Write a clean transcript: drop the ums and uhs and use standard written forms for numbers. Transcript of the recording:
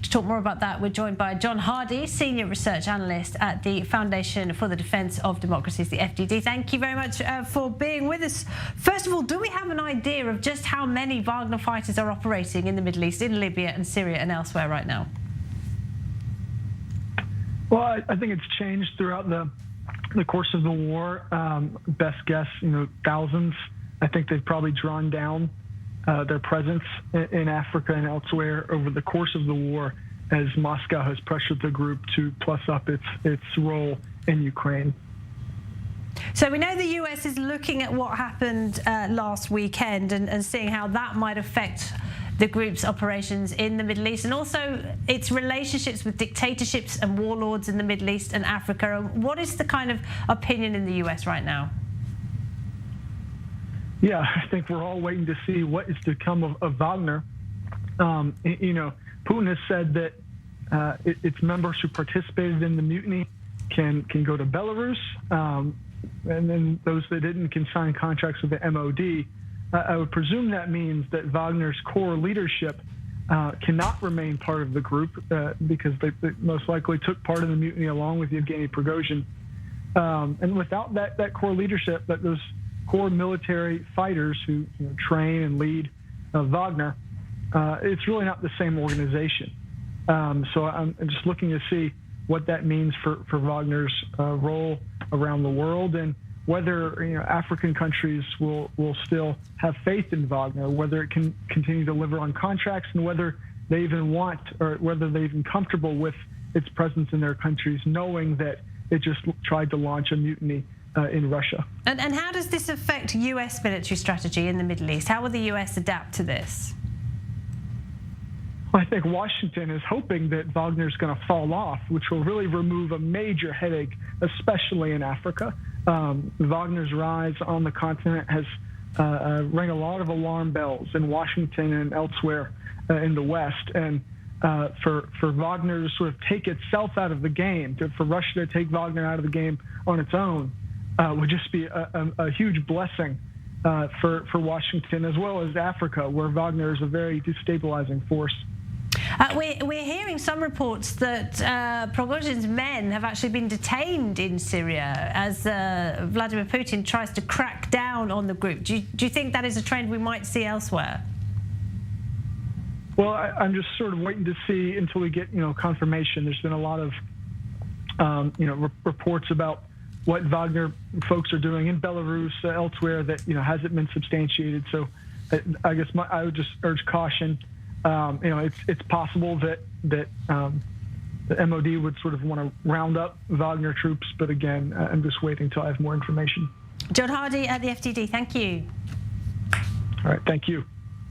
To talk more about that, we're joined by John Hardie, Senior Research Analyst at the Foundation for the Defence of Democracies, the FDD. Thank you very much for being with us. First of all, do we have an idea of just how many Wagner fighters are operating in the Middle East, in Libya and Syria and elsewhere right now? Well, I think it's changed throughout the course of the war. Best guess, thousands. I think they've probably drawn down their presence in Africa and elsewhere over the course of the war as Moscow has pressured the group to plus up its role in Ukraine. So we know the US is looking at what happened last weekend and seeing how that might affect the group's operations in the Middle East and also its relationships with dictatorships and warlords in the Middle East and Africa. What is the kind of opinion in the US right now? Yeah, I think we're all waiting to see what is to come of Wagner. Putin has said that its members who participated in the mutiny can go to Belarus, and then those that didn't can sign contracts with the MOD. I would presume that means that Wagner's core leadership cannot remain part of the group because they most likely took part in the mutiny along with Yevgeny Prigozhin. And without that core leadership, those core military fighters who train and lead Wagner, it's really not the same organization. So I'm just looking to see what that means for Wagner's role around the world and whether African countries will still have faith in Wagner, whether it can continue to deliver on contracts, and whether they even want or whether they're even comfortable with its presence in their countries, knowing that it just tried to launch a mutiny in Russia. And how does this affect US military strategy in the Middle East? How will the US adapt to this? I think Washington is hoping that Wagner's going to fall off, which will really remove a major headache, especially in Africa. Wagner's rise on the continent has rang a lot of alarm bells in Washington and elsewhere in the West. And for Wagner to sort of take itself out of the game, for Russia to take Wagner out of the game on its own, would just be a huge blessing for Washington as well as Africa, where Wagner is a very destabilizing force. We're hearing some reports that Prigozhin's men have actually been detained in Syria as Vladimir Putin tries to crack down on the group. Do you think that is a trend we might see elsewhere? Well, I'm just sort of waiting to see until we get confirmation. There's been a lot of reports about what Wagner folks are doing in Belarus, elsewhere that hasn't been substantiated. So I guess I would just urge caution. It's possible that the MOD would sort of want to round up Wagner troops, but again, I'm just waiting until I have more information. John Hardie at the FDD, thank you. All right, thank you.